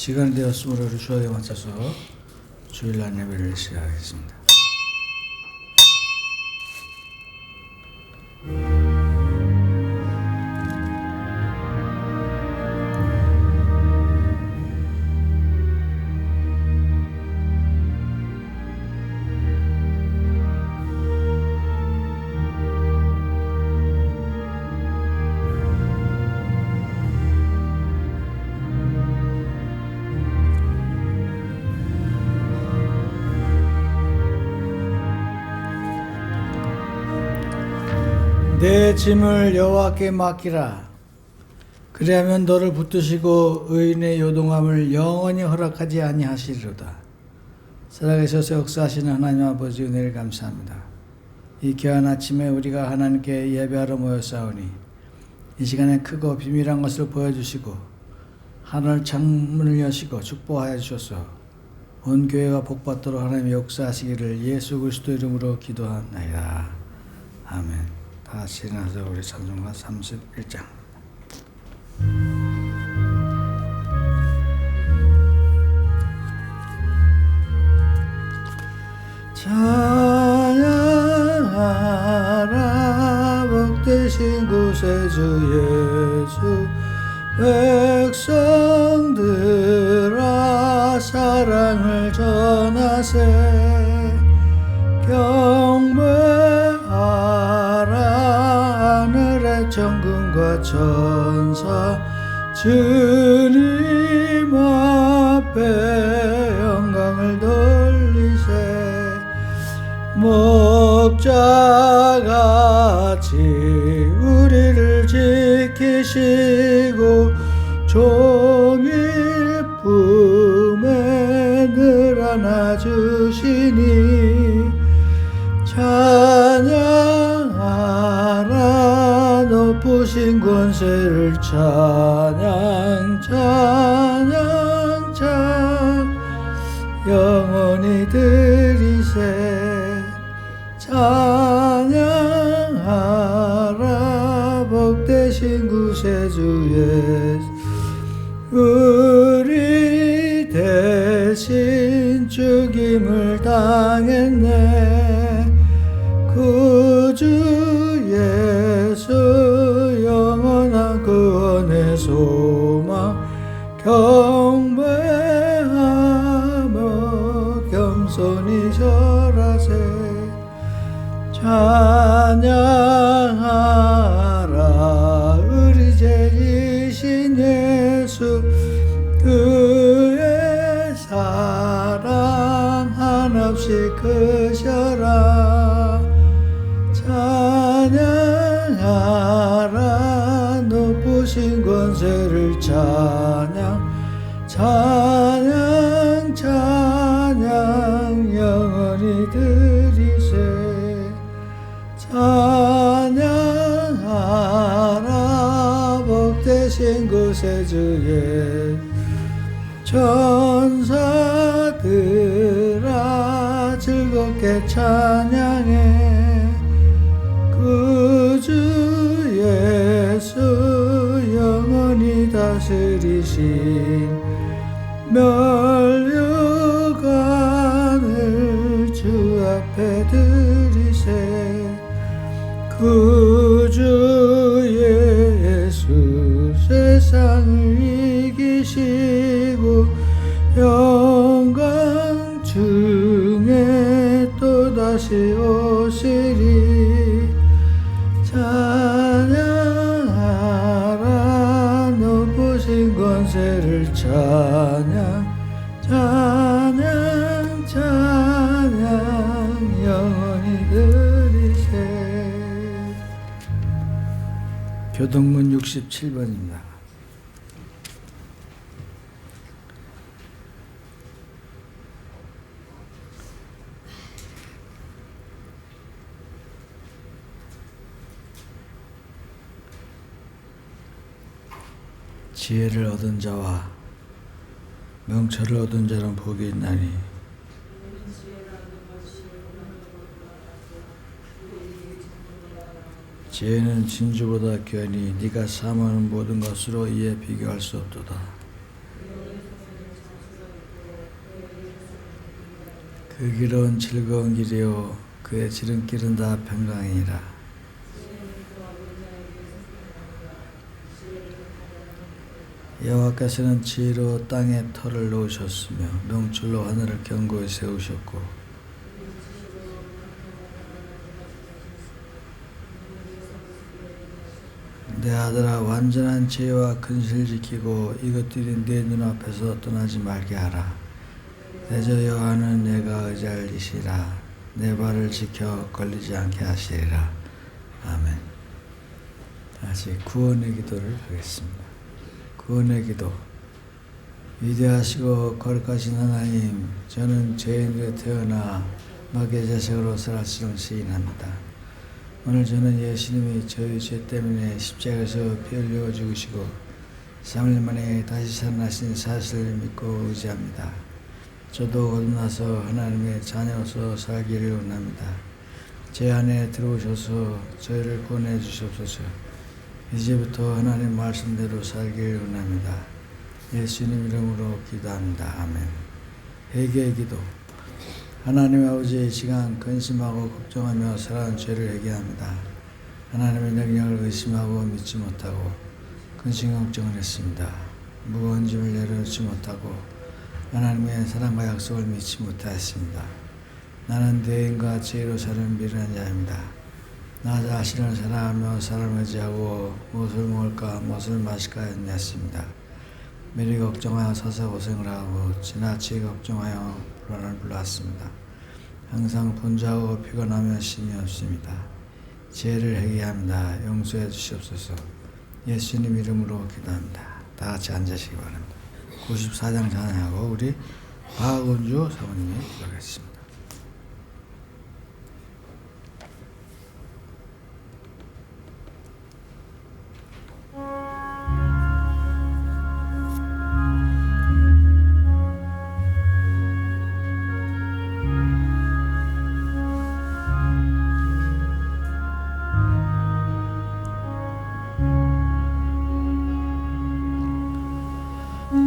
시간이 되었으므로 주어에 맞춰서 주일날 예배를 시작하겠습니다. 내 짐을 여호와께 맡기라. 그리하면 너를 붙드시고 의인의 요동함을 영원히 허락하지 아니하시리로다. 살아계셔서 역사하시는 하나님 아버지 은혜를 감사합니다. 이 귀한 아침에 우리가 하나님께 예배하러 모였사오니 이 시간에 크고 비밀한 것을 보여주시고 하늘 창문을 여시고 축복하여 주셔서 온 교회가 복받도록 하나님의 역사하시기를 예수 그리스도 이름으로 기도하나이다. 아멘. 다 같이 일어나서 우리 찬송가 31장. 찬양하라 복되신 구세주 예수 백성들아 사랑을 전하세 경배하라 하늘의 천군과 천사 주님 앞에 영광을 돌리세 목자같이 우리를 지키시고 종일 품에 늘 안아주시니 찬양하라 높으신 권세를 찬양 찬양 찬양 영원히 드리세 찬양하라 복되신 구세주 예수 우리 대신 죽임을 당했네 구주 예수 영원한 구원의 소망 경배하며 겸손히 절하세 찬양하라 우리 죄지신 예수 그의 사랑 한없이 크셔라 찬양하라 높으신 권세를 찬양 찬양 찬양 영원히 드리세 찬양하라 복되신 구세주 예수 천사들아 즐겁게 찬양해 구주 예수 영원히 다스리신 멸류관을 주 앞에 드리세 구주 예수 세상을 이기시고 영광 중에 또다시 오시리 찬양하라 높으신 권세를 찬양 찬양 찬양 영원히 드리세 교동문 67번입니다. 지혜를 얻은 자와 명철을 얻은 자는 복이 있나니 지혜는 진주보다 귀하니 네가 사모하는 모든 것으로 이에 비교할 수 없도다. 그 길은 즐거운 길이요 그의 지름길은 다 평강이니라. 여호와께서는 지혜로 땅에 터를 놓으셨으며 명줄로 하늘을 견고히 세우셨고 내 아들아 완전한 지혜와 근실을 지키고 이것들이 내 눈앞에서 떠나지 말게 하라. 대저 여호와는 내가 의지할 이시라. 내 발을 지켜 걸리지 않게 하시리라. 아멘. 다시 구원의 기도를 하겠습니다. 구원의 기도. 위대하시고 거룩하신 하나님, 저는 죄인으로 태어나 마귀의 자식으로 살았음을 시인합니다. 오늘 저는 예수님이 저희 죄 때문에 십자가에서 피 흘려 죽으시고 3일 만에 다시 살아나신 사실을 믿고 의지합니다. 저도 거듭나서 하나님의 자녀로서 살기를 원합니다. 제 안에 들어오셔서 저희를 구원해 주시옵소서. 이제부터 하나님 말씀대로 살기를 원합니다. 예수님 이름으로 기도합니다. 아멘. 회개의 기도. 하나님 아버지, 이 시간 근심하고 걱정하며 살아온 죄를 회개합니다. 하나님의 능력을 의심하고 믿지 못하고 근심 걱정을 했습니다. 무거운 짐을 내려놓지 못하고 하나님의 사랑과 약속을 믿지 못하였습니다. 나는 대인과 지혜로 사는 미련한 자입니다. 나 자신을 사랑하며 사람을 의지하고 무엇을 먹을까 무엇을 마실까 했습니다. 미리 걱정하여 서서 고생을 하고 지나치게 걱정하여 불안을 불러왔습니다. 항상 분주하고 피곤하며 힘이 없습니다. 지혜를 회개합니다. 용서해 주시옵소서. 예수님 이름으로 기도합니다. 다 같이 앉으시기 바랍니다. 94장 찬양하고 우리 박은주 사모님이 기도하겠습니다.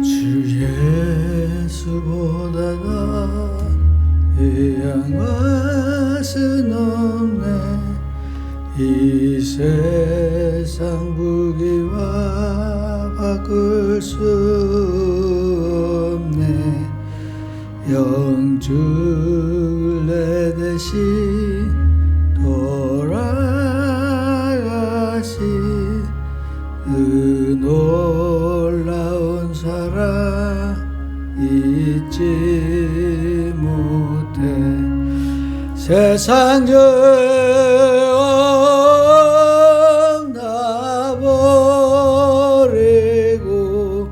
주 예수보다 귀한 것은 없네. 이 세상 부귀와 바꿀 수 없네. 영주를 내 대신 돌아가신 그 놀라운 사랑 잊지 못해. 세상 죄악 다 버리고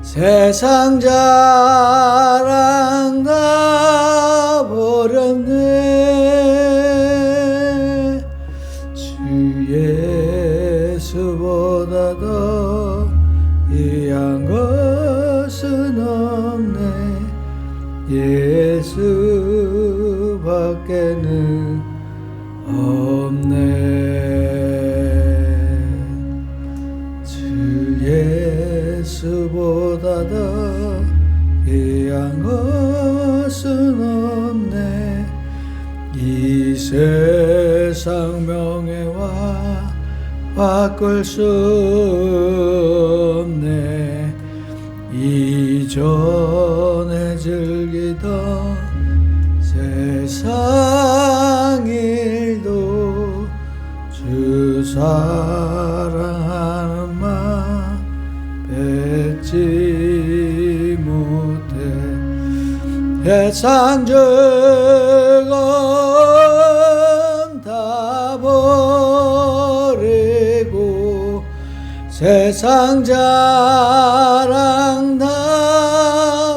세상 자랑 다 버렸네. 주 예수보다 더 귀한 것은 없네. 예수밖에는 없네. 주 예수보다 더 귀한 것은 없네. 이 세상 명예와 바꿀 수 없네. 이전에 즐기던 세상 일도 주 사랑하는 마음 뺏지 못해. 세상 즐거움 다 버리고 세상 자랑 다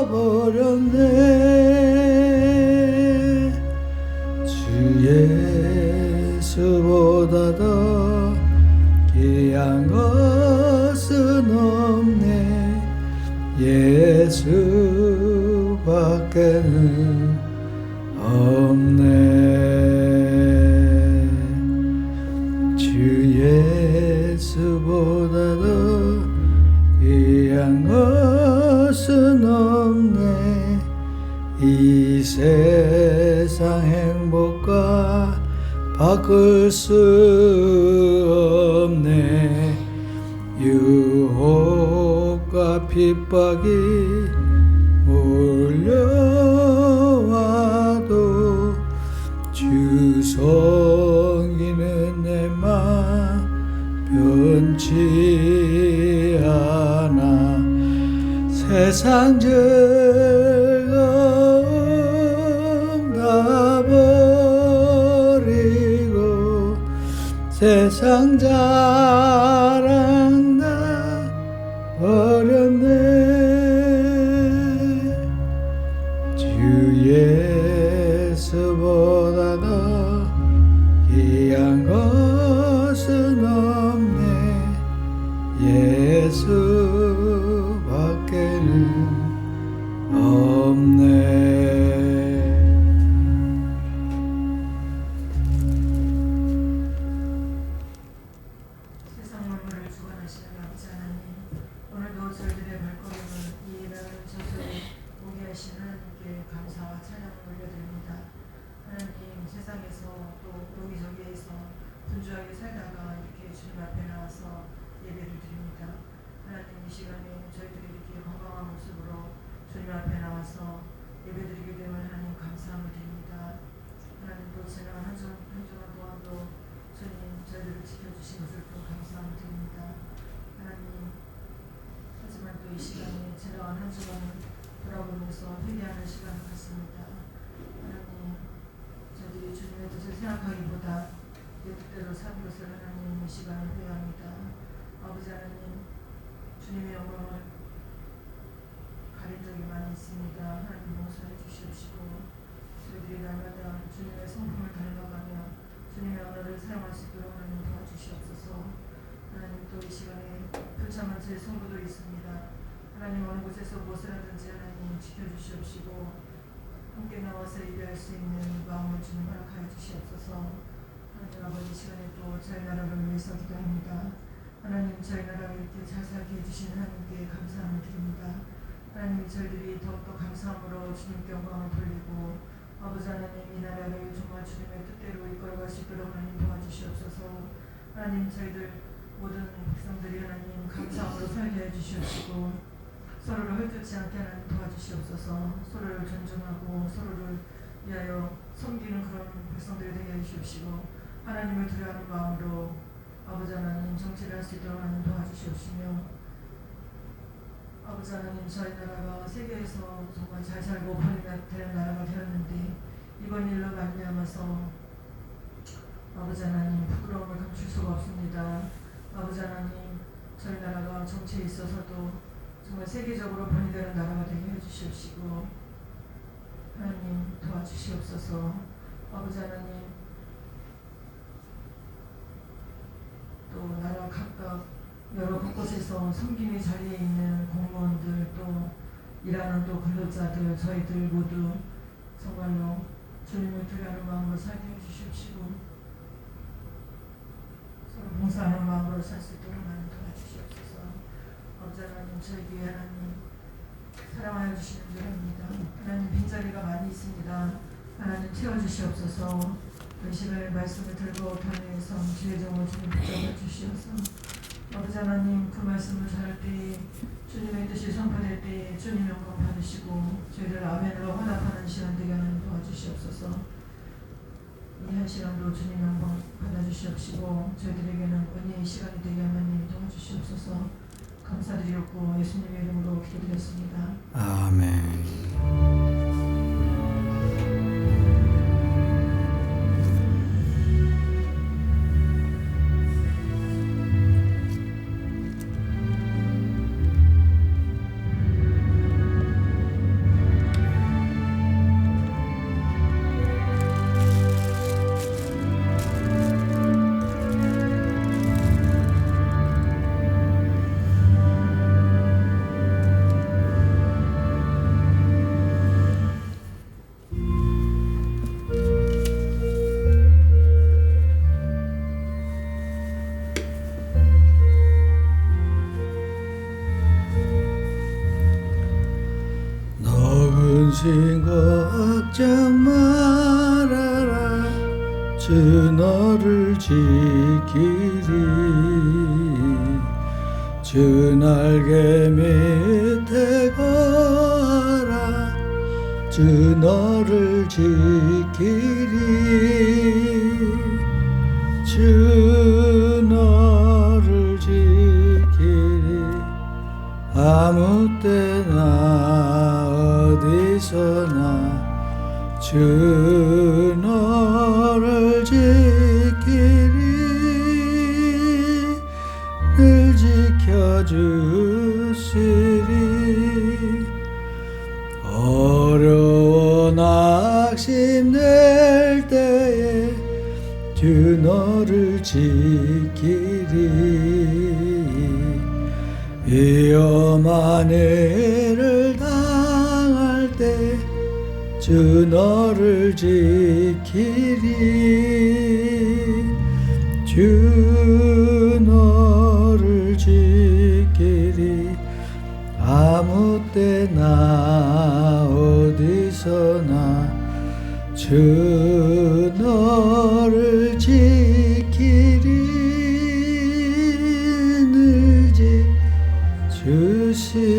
버렸네. 주 예수보다 더 귀한 것은 없네. 예수밖에는 없네. 주 예수보다 더 귀한 것은 없네. 이 세상 바꿀 수 없네. 유혹과 핍박이 몰려와도 주 섬기는 내 맘 변치 않아. 세상 즐거움 다 버리고 세상 자랑 다 버렸네. 주 예수보다 더 귀한 것은 없네. 예수밖에는 없네. 세상 만물을 주관하시는 아버지 하나님, 오늘도 저희들의 발걸음을 이 일을 저들에 오게 하시는 하나님께 감사와 찬양을 올려드립니다. 하나님, 세상에서 또 여기저기에서 분주하게 살다가 이렇게 주님 앞에 나와서 예배를 드립니다. 하나님, 이 시간에 저희들이 이렇게 건강한 모습으로 주님 앞에 나와서 예배드리게 되면 하나님 감사함을 드립니다. 하나님, 또 지나간 한 주간 동안도 주님 저희들을 지켜주신 것을 또 감사함을 드립니다. 하나님, 하지만 또 이 시간에 지나간 한 주간을 돌아보면서 회개하는 시간을 갖습니다. 하나님, 저희들이 주님의 뜻을 생각하기보다 내 뜻대로 산 것을 하나님 이 시간에 회개합니다. 아버지 하나님, 주님의 영광을 가린 적이 많이 있습니다. 하나님 용서해 주시옵시고 저희들이 날마다 주님의 성품을 닮아가며 주님의 언어를 사용할 수 있도록 하나님 도와주시옵소서. 하나님, 또 이 시간에 불참한 제 성도도 있습니다. 하나님, 어느 곳에서 무엇을 하든지 하나님 지켜주시옵시고 함께 나와서 예배할 수 있는 마음을 주님 허락하여 주시옵소서. 하나님 아버지, 이 시간에 또 저희 나라를 위해서 기도합니다. 하나님, 저희 나라를 이렇게 잘 살게 해주시는 하나님께 감사함을 드립니다. 하나님, 저희들이 더욱더 감사함으로 주님께 영광을 돌리고 아버지 하나님, 이 나라를 정말 주님의 뜻대로 이끌어갈 수 있도록 하나님 도와주시옵소서. 하나님, 저희들 모든 백성들이 하나님 감사함으로 살게 해주시옵시고 서로를 헐뜯지 않게 하나님 도와주시옵소서. 서로를 존중하고 서로를 위하여 섬기는 그런 백성들이 되게 해주시옵시고 하나님을 두려워하는 마음으로 아버지 하나님 정치를 할 수 있도록 하나님 도와주시옵시며 아버지 하나님, 저희 나라가 세계에서 정말 잘 살고 번영이 되는 나라가 되었는데 이번 일로 말미암아서 아버지 하나님 부끄러움을 감출 수가 없습니다. 아버지 하나님, 저희 나라가 정치에 있어서도 정말 세계적으로 번영되는 나라가 되게 해주시옵시고 하나님 도와주시옵소서. 아버지 하나님, 또 나라 각각 여러 곳곳에서 섬김의 자리에 있는 공무원들, 또 일하는 또 근로자들, 저희들 모두 정말로 주님을 두려워하는 마음으로 살게 해주시옵시고 서로 봉사하는 마음으로 살 수 있도록 하나님 도와주시옵소서. 아버지 하나님, 저희 교회 하나님 사랑하여 주시는 줄 압니다. 하나님, 빈자리가 많이 있습니다. 하나님 채워주시옵소서. 이 시간에 말씀을 들고 단회에서 주의 종을 주님 붙잡아 주시옵소서. 아버지 하나님, 그 말씀을 전할 때에 주님의 뜻이 선포될 때에 주님 영광 받으시고 저희들 아멘으로 화답하는 시간 되게 하나님 도와주시옵소서. 이 한 시간도 주님 영광 받아주시옵시고 저희들에게는 은혜의 시간이 되게 하나님 도와주시옵소서. 감사드리옵고 예수님의 이름으로 기도드렸습니다. 아멘. 신고 걱정 말아라. 주 주 너를 지키리. 주 날개 밑에 거라. 주 너를 지키리. 주 너를 지키리. 아무 때나 어디서나 주 너를 지키리. 늘 지켜주시리. 어려워 낙심될 때에 주 너를 지키리. 위험한 일을 당할 때 주 너를 지키리. 주 너를 지키리. 아무 때나 어디서나 주 너를 지키리. 늘 지켜주시리.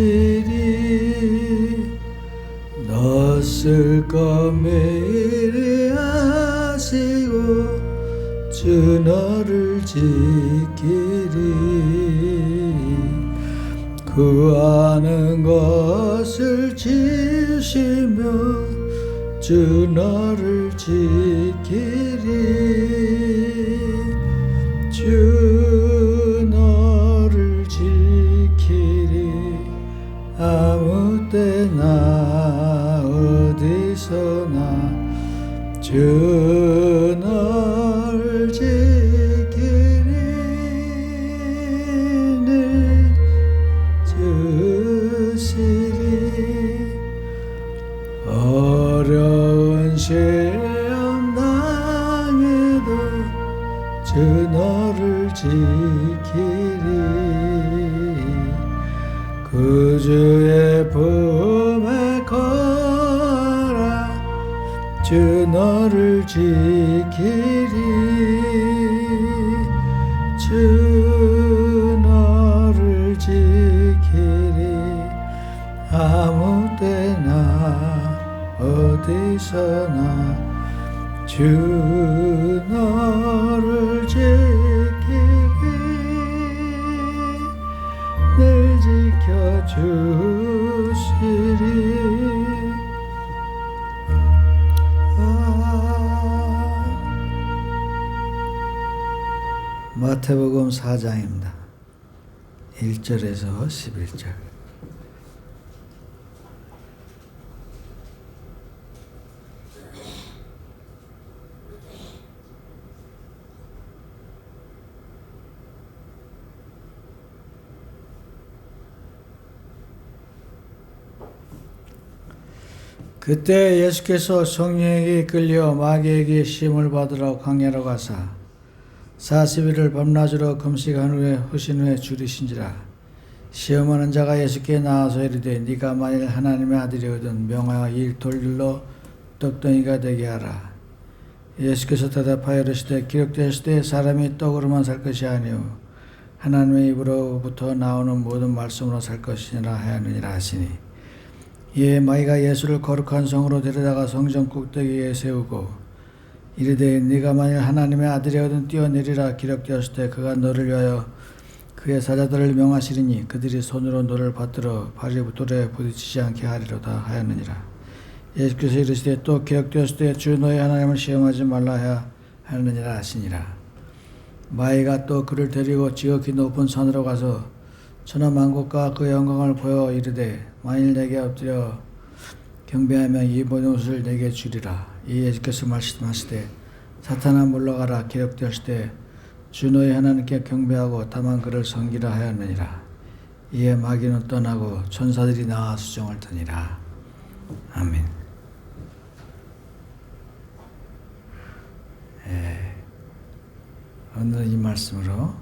너 쓸 것 매일 하시고 주 너를 지키리. 구하는 것을 지으시며 주 너를 지키리. 주 너를 지키리. 아무 때나 어디서나 주 너를 지키리. 늘 주시리. 어려운 시험 당해도 주 너를 지키리. 구주의 품에 거라. 주 너를 지키리. 주 너를 지키리. 아무 때나 어디서나 주 너를 지키리. 늘 지켜주시리. 마태복음 4장입니다. 1절에서 11절. 그때 예수께서 성령에게 이끌려 마귀에게 시험을 받으러 광야로 가사 40일을 밤낮으로 금식한 후에 후신 후에 줄이신지라. 시험하는 자가 예수께 나와서 이르되 네가 만일 하나님의 아들이거든 명하여 이 돌들로 떡덩이가 되게 하라. 예수께서 대답하여 이르시되 기록되었으되 사람이 떡으로만 살 것이 아니오 하나님의 입으로부터 나오는 모든 말씀으로 살 것이니라 하였느니라 하시니. 이에 마귀가 예수를 거룩한 성으로 데려다가 성전 꼭대기에 세우고 이르되 네가 만일 하나님의 아들이거든 뛰어내리라. 기록되었을 때 그가 너를 위하여 그의 사자들을 명하시리니 그들이 손으로 너를 받들어 발이 돌에 부딪히지 않게 하리로다 하였느니라. 예수께서 이르시되 또 기록되었을 때 주 너의 하나님을 시험하지 말라 하였느니라 하시니라. 마귀가 또 그를 데리고 지극히 높은 산으로 가서 천하만국과 그 영광을 보여 이르되 만일 내게 엎드려 경배하면 이 모든 것을 내게 주리라. 이 예수께서 말씀하시되 사탄아 물러가라. 기록되었을 때 주 너의 하나님께 경배하고 다만 그를 섬기라 하였느니라. 이에 마귀는 떠나고 천사들이 나와 수종을 드니라. 아멘. 오늘은 이 말씀으로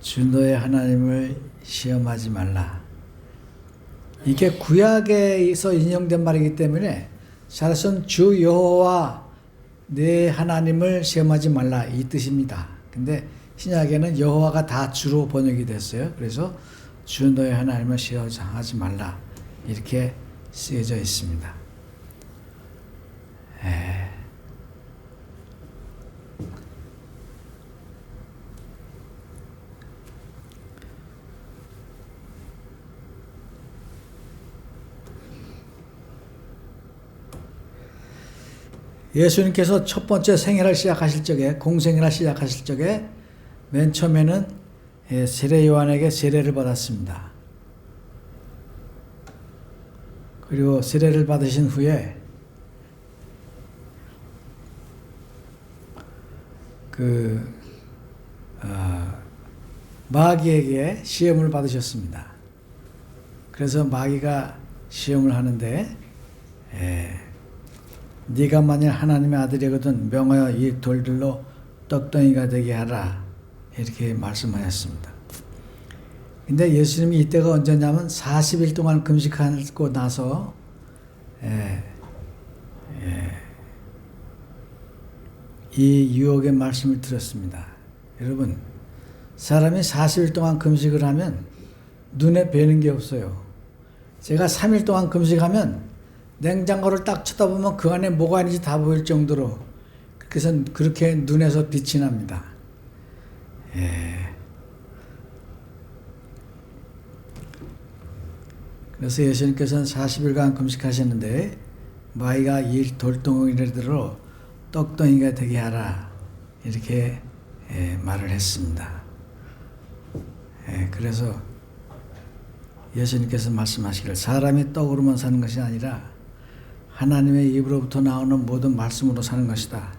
주 너의 하나님을 시험하지 말라. 이게 구약에서 인용된 말이기 때문에 사실은 주 여호와 내 하나님을 시험하지 말라 이 뜻입니다. 근데 신약에는 여호와가 다 주로 번역이 됐어요. 그래서 주 너의 하나님을 시험하지 말라 이렇게 쓰여져 있습니다. 예수님께서 첫 번째 생애를 시작하실 적에, 공생애를 시작하실 적에 맨 처음에는 세례 요한에게 세례를 받았습니다. 그리고 세례를 받으신 후에 마귀에게 시험을 받으셨습니다. 그래서 마귀가 시험을 하는데 네가 만일 하나님의 아들이거든 명하여 이 돌들로 떡덩이가 되게 하라 이렇게 말씀하셨습니다. 근데 예수님이 이때가 언제냐면 40일 동안 금식하고 나서 이 유혹의 말씀을 들었습니다. 여러분, 사람이 40일 동안 금식을 하면 눈에 뵈는 게 없어요. 제가 3일 동안 금식하면 냉장고를 딱 쳐다보면 그 안에 뭐가 있는지 다 보일 정도로 그래서 그렇게 눈에서 빛이 납니다. 그래서 예수님께서는 40일간 금식하셨는데 마귀가 이 돌덩이들로 떡덩이가 되게 하라 이렇게 말을 했습니다. 그래서 예수님께서 말씀하시기를 사람이 떡으로만 사는 것이 아니라 하나님의 입으로부터 나오는 모든 말씀으로 사는 것이다.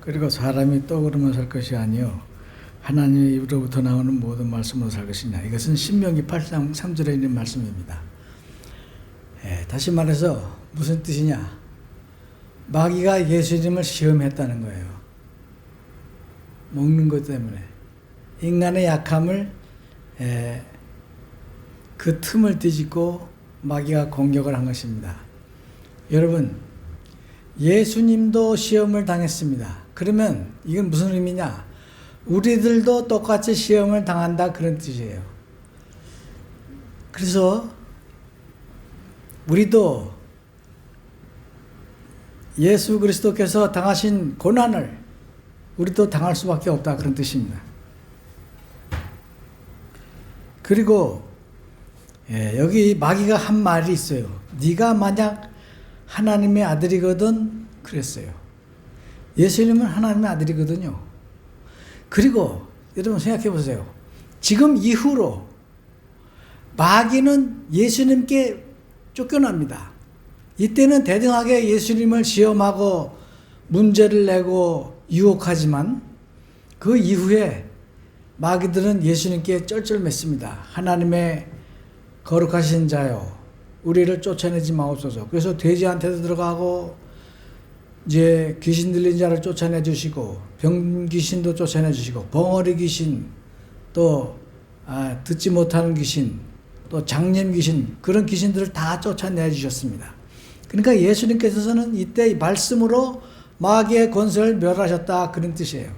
그리고 사람이 떡으로만 살 것이 아니요 하나님의 입으로부터 나오는 모든 말씀으로 살 것이냐. 이것은 신명기 8장 3절에 있는 말씀입니다. 다시 말해서 무슨 뜻이냐. 마귀가 예수님을 시험했다는 거예요. 먹는 것 때문에. 인간의 약함을 그 틈을 뒤집고 마귀가 공격을 한 것입니다. 여러분, 예수님도 시험을 당했습니다. 그러면 이건 무슨 의미냐? 우리들도 똑같이 시험을 당한다, 그런 뜻이에요. 그래서 우리도 예수 그리스도께서 당하신 고난을 우리도 당할 수밖에 없다, 그런 뜻입니다. 그리고 여기 마귀가 한 말이 있어요. 네가 만약 하나님의 아들이거든, 그랬어요. 예수님은 하나님의 아들이거든요. 그리고 여러분 생각해 보세요. 지금 이후로 마귀는 예수님께 쫓겨납니다. 이때는 대등하게 예수님을 시험하고 문제를 내고 유혹하지만 그 이후에 마귀들은 예수님께 쩔쩔맸습니다. 하나님의 거룩하신 자요, 우리를 쫓아내지 마옵소서. 그래서 돼지한테도 들어가고 이제 귀신 들린 자를 쫓아내 주시고 병 귀신도 쫓아내 주시고 벙어리 귀신, 또 듣지 못하는 귀신, 또 장염 귀신, 그런 귀신들을 다 쫓아내 주셨습니다. 그러니까 예수님께서는 이때 말씀으로 마귀의 권세를 멸하셨다, 그런 뜻이에요.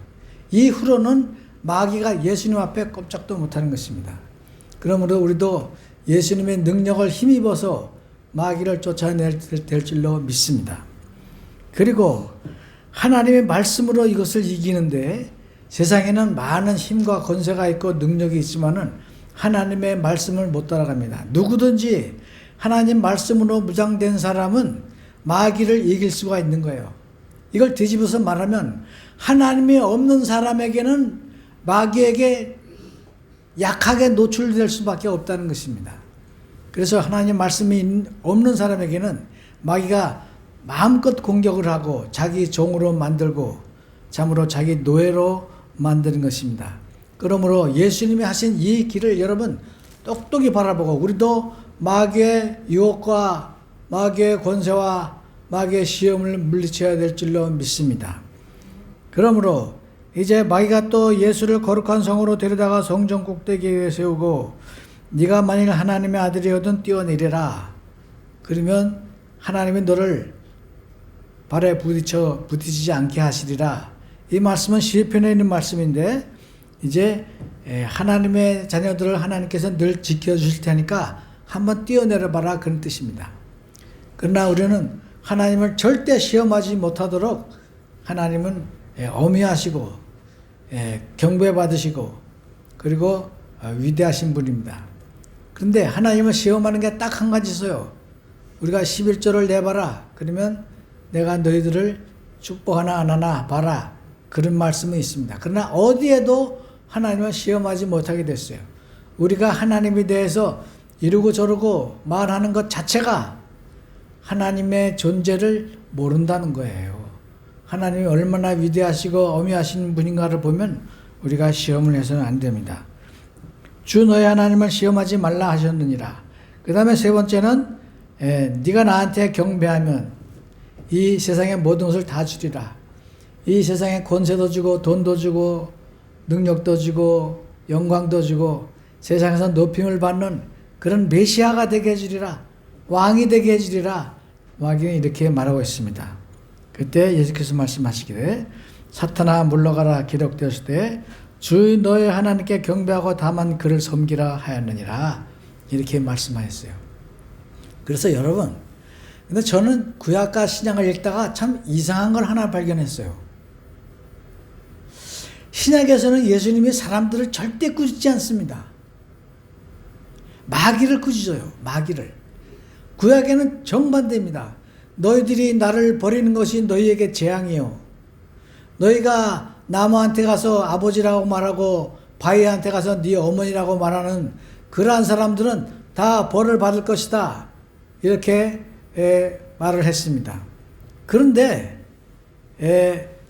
이후로는 마귀가 예수님 앞에 꼼짝도 못하는 것입니다. 그러므로 우리도 예수님의 능력을 힘입어서 마귀를 쫓아낼 될 줄로 믿습니다. 그리고 하나님의 말씀으로 이것을 이기는데, 세상에는 많은 힘과 권세가 있고 능력이 있지만은 하나님의 말씀을 못 따라갑니다. 누구든지 하나님 말씀으로 무장된 사람은 마귀를 이길 수가 있는 거예요. 이걸 뒤집어서 말하면 하나님이 없는 사람에게는 마귀에게 약하게 노출될 수밖에 없다는 것입니다. 그래서 하나님 말씀이 없는 사람에게는 마귀가 마음껏 공격을 하고 자기 종으로 만들고 참으로 자기 노예로 만드는 것입니다. 그러므로 예수님이 하신 이 길을 여러분 똑똑히 바라보고 우리도 마귀의 유혹과 마귀의 권세와 마귀의 시험을 물리쳐야 될 줄로 믿습니다. 그러므로 이제 마귀가 또 예수를 거룩한 성으로 데려다가 성전 꼭대기에 세우고 네가 만일 하나님의 아들이거든 뛰어내리라. 그러면 하나님이 너를 발에 부딪히지 않게 하시리라. 이 말씀은 시편에 있는 말씀인데 이제 하나님의 자녀들을 하나님께서 늘 지켜주실 테니까 한번 뛰어내려 봐라, 그런 뜻입니다. 그러나 우리는 하나님을 절대 시험하지 못하도록 하나님은 엄위하시고 경배받으시고 그리고 위대하신 분입니다. 그런데 하나님을 시험하는 게 딱 한 가지 있어요. 우리가 11조를 내봐라. 그러면 내가 너희들을 축복하나 안 하나 봐라. 그런 말씀은 있습니다. 그러나 어디에도 하나님을 시험하지 못하게 됐어요. 우리가 하나님에 대해서 이러고 저러고 말하는 것 자체가 하나님의 존재를 모른다는 거예요. 하나님이 얼마나 위대하시고 어미하신 분인가를 보면 우리가 시험을 해서는 안 됩니다. 주 너의 하나님을 시험하지 말라 하셨느니라. 그 다음에 세 번째는 네가 나한테 경배하면 이 세상의 모든 것을 다 주리라. 이 세상에 권세도 주고 돈도 주고 능력도 주고 영광도 주고 세상에서 높임을 받는 그런 메시아가 되게 해주리라. 왕이 되게 해주리라. 마귀는 이렇게 말하고 있습니다. 그때 예수께서 말씀하시기를 사탄아 물러가라 기록되었을 때 주 너의 하나님께 경배하고 다만 그를 섬기라 하였느니라. 이렇게 말씀하셨어요. 그래서 여러분, 근데 저는 구약과 신약을 읽다가 참 이상한 걸 하나 발견했어요. 신약에서는 예수님이 사람들을 절대 꾸짖지 않습니다. 마귀를 꾸짖어요. 마귀를. 구약에는 정반대입니다. 너희들이 나를 버리는 것이 너희에게 재앙이요. 너희가 나무한테 가서 아버지라고 말하고 바위한테 가서 네 어머니라고 말하는 그러한 사람들은 다 벌을 받을 것이다. 이렇게 말을 했습니다. 그런데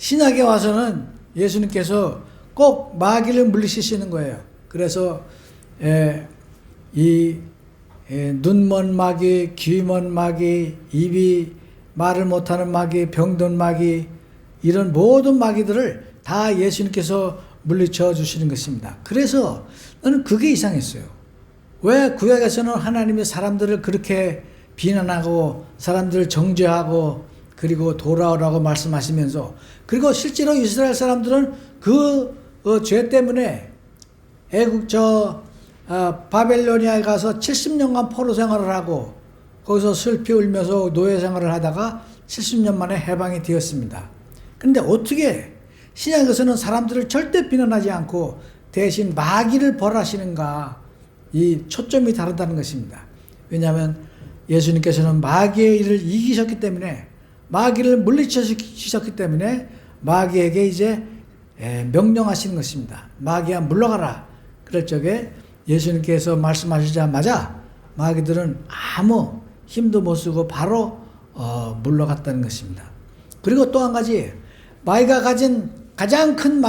신약에 와서는 예수님께서 꼭 마귀를 물리치시는 거예요. 그래서 이 눈먼 마귀, 귀먼 마귀, 입이 말을 못하는 마귀, 병든 마귀, 이런 모든 마귀들을 다 예수님께서 물리쳐 주시는 것입니다. 그래서 나는 그게 이상했어요. 왜 구약에서는 하나님이 사람들을 그렇게 비난하고 사람들을 정죄하고 그리고 돌아오라고 말씀하시면서, 그리고 실제로 이스라엘 사람들은 그 죄 때문에 바벨로니아에 가서 70년간 포로 생활을 하고 거기서 슬피 울면서 노예 생활을 하다가 70년 만에 해방이 되었습니다. 그런데 어떻게 신약에서는 사람들을 절대 비난하지 않고 대신 마귀를 벌하시는가? 이 초점이 다르다는 것입니다. 왜냐하면 예수님께서는 마귀의 일을 이기셨기 때문에, 마귀를 물리치셨기 때문에 마귀에게 이제 명령하시는 것입니다. 마귀야 물러가라. 그럴 적에 예수님께서 말씀하시자마자 마귀들은 아무 힘도 못 쓰고 바로 물러갔다는 것입니다. 그리고 또 한 가지, 마귀가 가진 가장 큰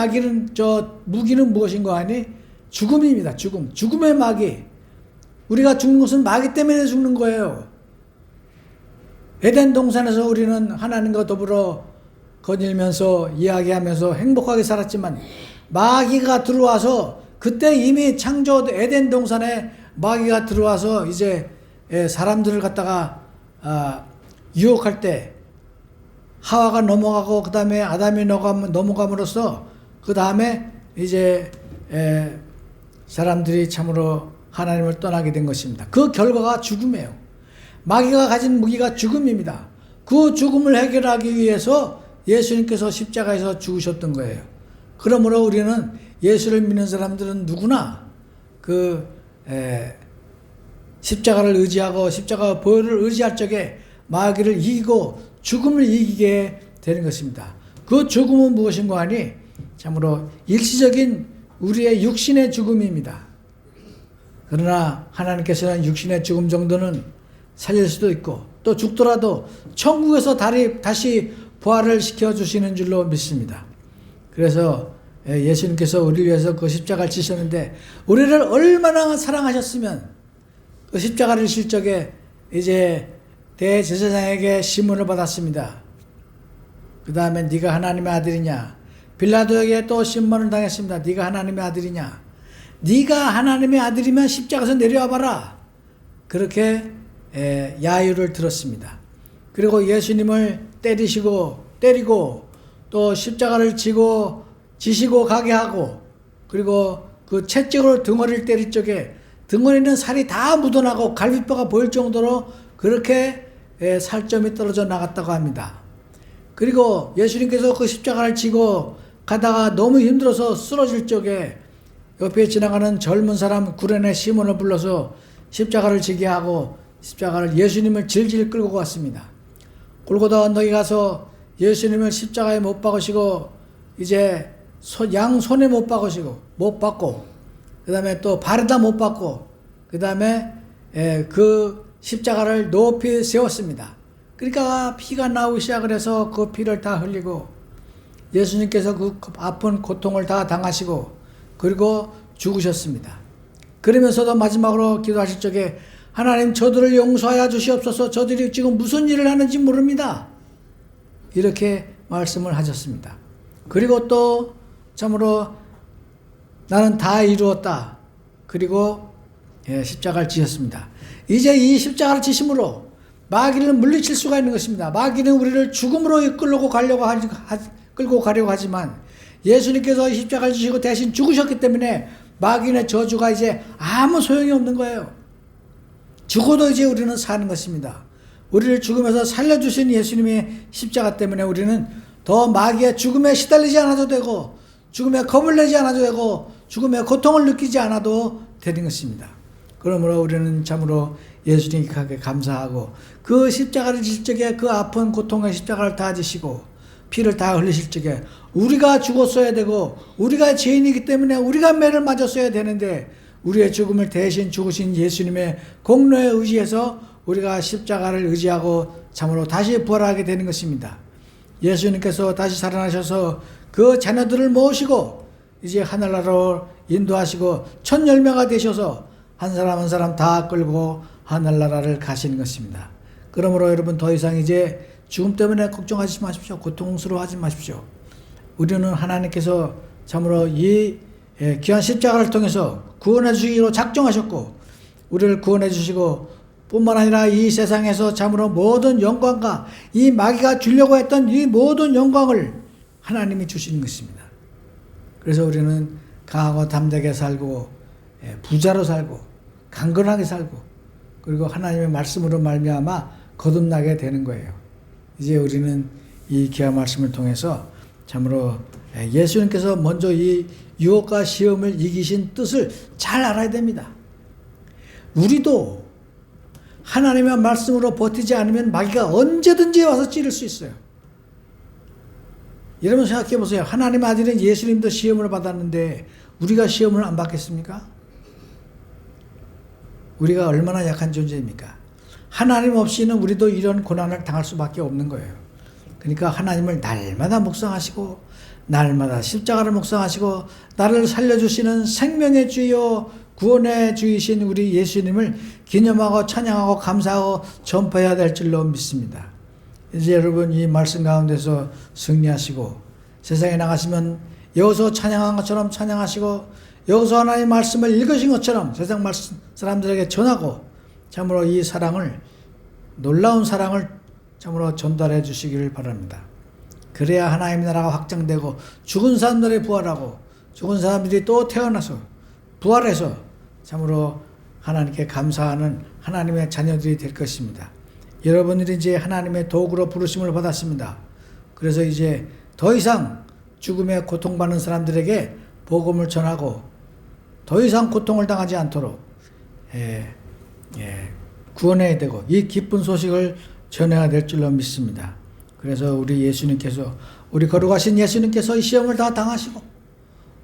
무기는 무엇인가 하니 죽음입니다. 죽음의 마귀. 우리가 죽는 것은 마귀 때문에 죽는 거예요. 에덴 동산에서 우리는 하나님과 더불어 거닐면서 이야기하면서 행복하게 살았지만, 마귀가 들어와서, 그때 이미 창조 에덴 동산에 마귀가 들어와서 이제 사람들을 갖다가 유혹할 때 하와가 넘어가고 그 다음에 아담이 넘어감으로써 그 다음에 이제 사람들이 참으로 하나님을 떠나게 된 것입니다. 그 결과가 죽음이에요. 마귀가 가진 무기가 죽음입니다. 그 죽음을 해결하기 위해서 예수님께서 십자가에서 죽으셨던 거예요. 그러므로 우리는 예수를 믿는 사람들은 누구나 그 십자가를 의지하고 십자가 보혈을 의지할 적에 마귀를 이기고 죽음을 이기게 되는 것입니다. 그 죽음은 무엇인가 하니 참으로 일시적인 우리의 육신의 죽음입니다. 그러나 하나님께서는 육신의 죽음 정도는 살릴 수도 있고, 또 죽더라도 천국에서 다시 부활을 시켜주시는 줄로 믿습니다. 그래서 예수님께서 우리를 위해서 그 십자가를 지셨는데, 우리를 얼마나 사랑하셨으면 그 십자가를 질 적에 이제 대제사장에게 시문을 받았습니다. 그 다음에 네가 하나님의 아들이냐, 빌라도에게 또 신문을 당했습니다. 네가 하나님의 아들이냐, 네가 하나님의 아들이면 십자가에서 내려와 봐라. 그렇게 야유를 들었습니다. 그리고 예수님을 때리고 또 십자가를 지시고 가게 하고, 그리고 그 채찍으로 덩어리를 때릴 적에 덩어리는 살이 다 묻어나고 갈비뼈가 보일 정도로 그렇게 살점이 떨어져 나갔다고 합니다. 그리고 예수님께서 그 십자가를 지고 가다가 너무 힘들어서 쓰러질 적에 옆에 지나가는 젊은 사람 구레네 시몬을 불러서 십자가를 지게 하고 십자가를 예수님을 질질 끌고 갔습니다. 골고다 언덕에 가서 예수님을 십자가에 못 박으시고 이제 양손에 못 박고 그 다음에 또 발에다 못 박고 그 다음에 그 십자가를 높이 세웠습니다. 그러니까 피가 나오기 시작을 해서 그 피를 다 흘리고 예수님께서 그 아픈 고통을 다 당하시고 그리고 죽으셨습니다. 그러면서도 마지막으로 기도하실 적에 하나님 저들을 용서하여 주시옵소서, 저들이 지금 무슨 일을 하는지 모릅니다. 이렇게 말씀을 하셨습니다. 그리고 또 참으로 나는 다 이루었다. 그리고 십자가를 지셨습니다. 이제 이 십자가를 지심으로 마귀를 물리칠 수가 있는 것입니다. 마귀는 우리를 죽음으로 끌고 가려고 하지만 예수님께서 이 십자가를 지시고 대신 죽으셨기 때문에 마귀의 저주가 이제 아무 소용이 없는 거예요. 죽어도 이제 우리는 사는 것입니다. 우리를 죽음에서 살려주신 예수님의 십자가 때문에 우리는 더 마귀의 죽음에 시달리지 않아도 되고 죽음에 겁을 내지 않아도 되고 죽음의 고통을 느끼지 않아도 되는 것입니다. 그러므로 우리는 참으로 예수님께 감사하고 그 십자가를 질 적에 그 아픈 고통의 십자가를 다 지시고 피를 다 흘리실 적에 우리가 죽었어야 되고 우리가 죄인이기 때문에 우리가 매를 맞았어야 되는데 우리의 죽음을 대신 죽으신 예수님의 공로에 의지해서 우리가 십자가를 의지하고 참으로 다시 부활하게 되는 것입니다. 예수님께서 다시 살아나셔서 그 자녀들을 모시고 이제 하늘나라로 인도하시고 첫 열매가 되셔서 한 사람 한 사람 다 끌고 하늘나라를 가시는 것입니다. 그러므로 여러분 더 이상 이제 죽음 때문에 걱정하지 마십시오. 고통스러워하지 마십시오. 우리는 하나님께서 참으로 이 귀한 십자가를 통해서 구원해 주시기로 작정하셨고 우리를 구원해 주시고 뿐만 아니라 이 세상에서 참으로 모든 영광과 이 마귀가 주려고 했던 이 모든 영광을 하나님이 주시는 것입니다. 그래서 우리는 강하고 담대하게 살고 부자로 살고 강건하게 살고 그리고 하나님의 말씀으로 말미암아 거듭나게 되는 거예요. 이제 우리는 이 귀한 말씀을 통해서 참으로 예수님께서 먼저 이 유혹과 시험을 이기신 뜻을 잘 알아야 됩니다. 우리도 하나님의 말씀으로 버티지 않으면 마귀가 언제든지 와서 찌를 수 있어요. 여러분 생각해 보세요. 하나님의 아들인 예수님도 시험을 받았는데 우리가 시험을 안 받겠습니까? 우리가 얼마나 약한 존재입니까? 하나님 없이는 우리도 이런 고난을 당할 수밖에 없는 거예요. 그러니까 하나님을 날마다 묵상하시고 날마다 십자가를 묵상하시고 나를 살려주시는 생명의 주여 구원의 주이신 우리 예수님을 기념하고 찬양하고 감사하고 전파해야 될 줄로 믿습니다. 이제 여러분 이 말씀 가운데서 승리하시고 세상에 나가시면 여기서 찬양한 것처럼 찬양하시고 여기서 하나님의 말씀을 읽으신 것처럼 세상 말씀 사람들에게 전하고 참으로 이 사랑을 놀라운 사랑을 참으로 전달해 주시기를 바랍니다. 그래야 하나님의 나라가 확장되고 죽은 사람들이 부활하고 죽은 사람들이 또 태어나서 부활해서 참으로 하나님께 감사하는 하나님의 자녀들이 될 것입니다. 여러분들이 이제 하나님의 도구로 부르심을 받았습니다. 그래서 이제 더 이상 죽음에 고통받는 사람들에게 복음을 전하고 더 이상 고통을 당하지 않도록 구원해야 되고 이 기쁜 소식을 전해야 될 줄로 믿습니다. 그래서 우리 예수님께서 우리 거룩하신 예수님께서 이 시험을 다 당하시고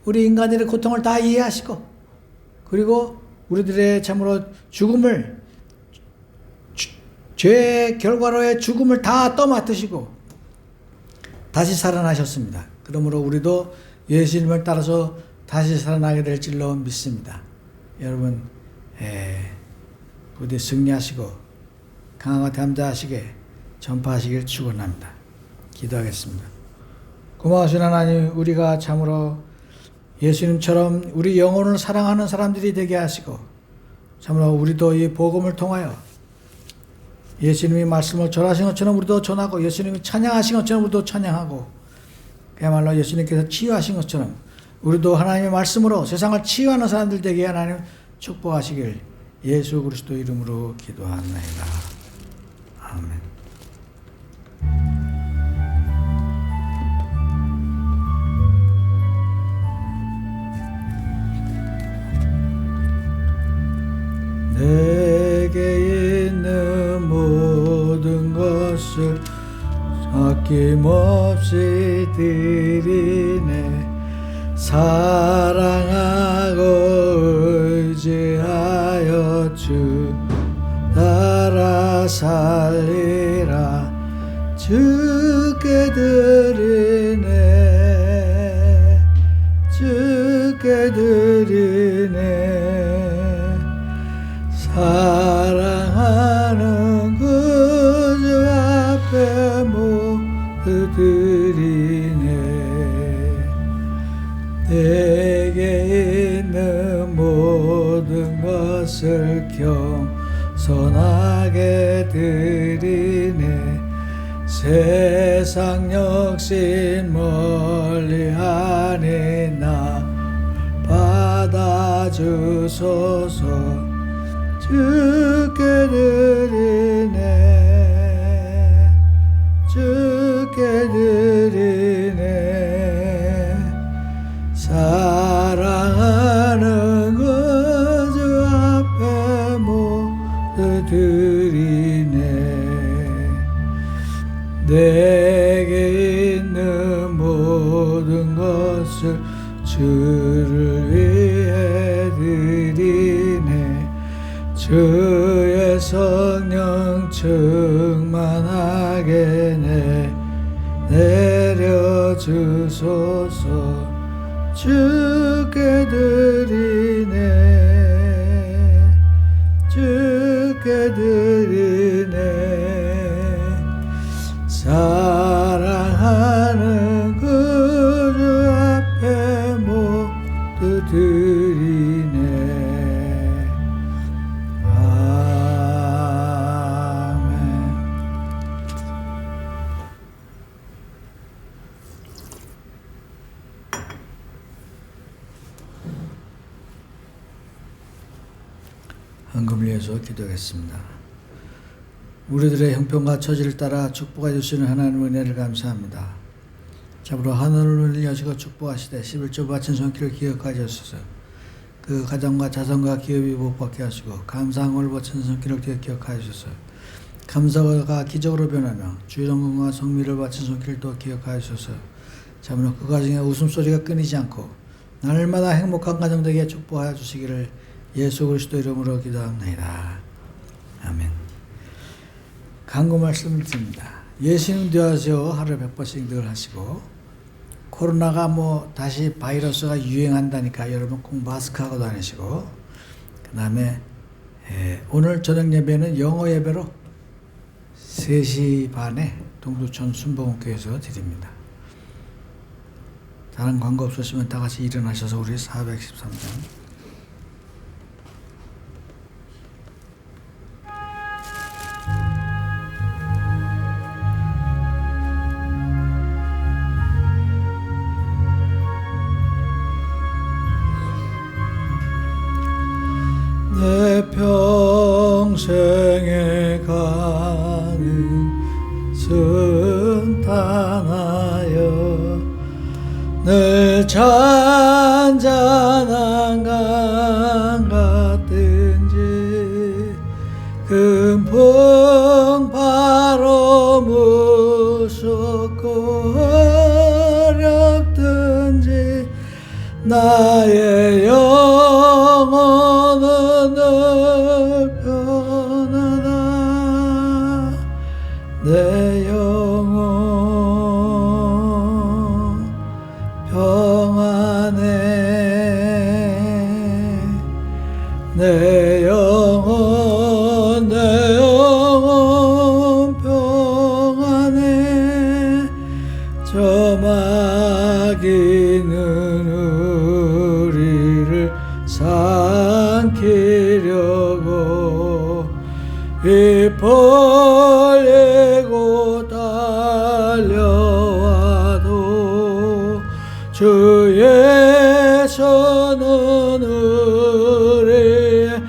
우리 인간들의 고통을 다 이해하시고 그리고 우리들의 참으로 죽음을 죄의 결과로의 죽음을 다 떠맡으시고 다시 살아나셨습니다. 그러므로 우리도 예수님을 따라서 다시 살아나게 될 줄로 믿습니다. 여러분 부디 승리하시고 강하고 담대하시게 전파하시길 축원합니다. 기도하겠습니다. 고마우신 하나님, 우리가 참으로 예수님처럼 우리 영혼을 사랑하는 사람들이 되게 하시고 참으로 우리도 이 복음을 통하여 예수님이 말씀을 전하신 것처럼 우리도 전하고 예수님이 찬양하신 것처럼 우리도 찬양하고 그야말로 예수님께서 치유하신 것처럼 우리도 하나님의 말씀으로 세상을 치유하는 사람들 되게 하나님 축복하시길 예수 그리스도 이름으로 기도하나이다. 아멘. 내게 있는 모든 것을 아낌없이 드리네. 사랑하고 의지하여 주 따라 살리라. 주께 드리네. 주께 드리네. 사랑하는 구주 앞에 모두 드리네. 내게 있는 모든 것을 겸손하게 드리네. 세상 욕심 멀리하니 나 받아주소서. 주께 드리네. 주께 드리네. 사랑하는 구주 앞에 모두 드리네. 내게 있는 모든 것을 주를 위해 드리네. 주의 성령 충만하게 내 하시옵소서. 주께 드리네 주께 드리네 사랑하는 구주 앞에 모두 드리네. 아멘. 헌금을 위해서 기도하겠습니다. 우리들의 형편과 처지를 따라 축복해 주시는 하나님 은혜를 감사합니다. 참으로 하늘을 여시고 축복하시되 11조 바친 손길을 기억하시옵소서. 그 가정과 자손과 기업이 복받게 하시고 감사한 걸 바친 손길을 기억하시옵소서. 감사가 기적으로 변하며 주의 영광과 성미를 바친 손길을 또 기억하시옵소서. 참으로 그 가정에 웃음소리가 끊이지 않고 날마다 행복한 가정 되게 축복하여 주시기를 예수 그리스도 이름으로 기도합니다. 아멘. 간구 말씀을 드립니다. 예수님 되어서 하루에 100번씩 늘 하시고, 코로나가 다시 바이러스가 유행한다니까 여러분 꼭 마스크하고 다니시고, 그 다음에 오늘 저녁 예배는 영어 예배로 3시 반에 동두천 순복음교회에서 드립니다. 다른 광고 없으시면 다 같이 일어나셔서 우리 413장 내 평생에 가는 순탄하여 늘 잔잔한 강 같든지 금풍 바로 무섭고 어렵든지 나의 영혼은 늘 편하다. 내 영혼 평안해. 내 영혼 평안해. 저 마귀는 우리를 삼키려고 입 벌리고 달려와도 주의 손은 우리의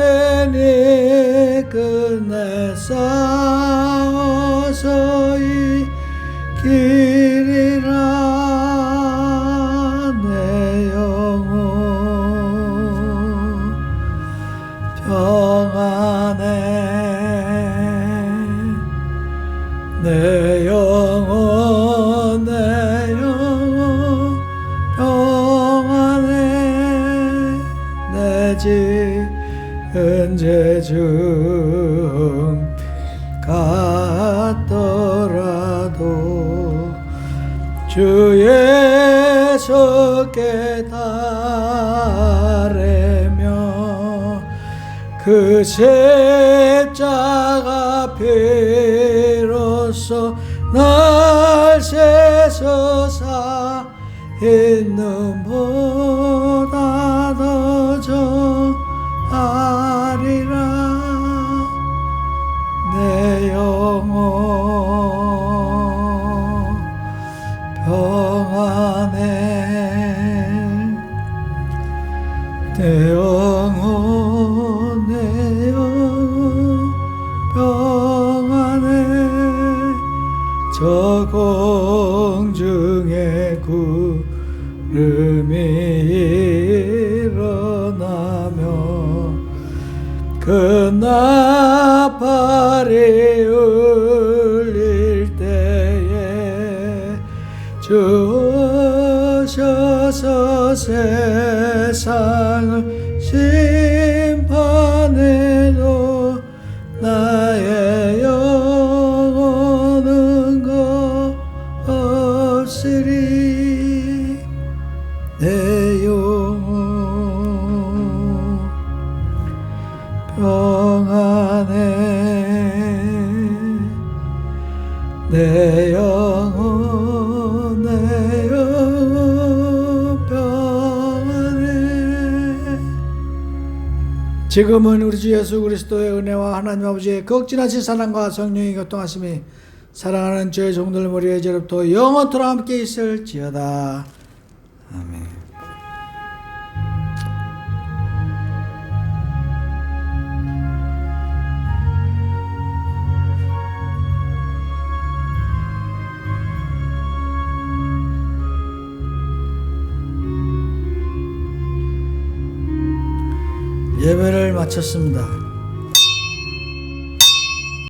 대장내니 끝내 싸워서 이기리라. 내 영혼 평안해. 내 영혼 평안해. 내 지은 죄 중 같더라도 주의 손께 달래며 그 십자가 피로써 날 세서사 있는 보다 더 좋아리라. 내 영혼 평안해. 내 영혼 평안해. 저 공중에 구름이 일어나며 그 나팔이 울릴 때에 주 오셔서 세상을 심판해도 나의 영혼은 지금은 우리 주 예수 그리스도의 은혜와 하나님 아버지의 극진하신 사랑과 성령의 교통하심이 사랑하는 저의 종들 머리에 이제로부터 영원토록 함께 있을지어다. 아멘. 예배를 마쳤습니다.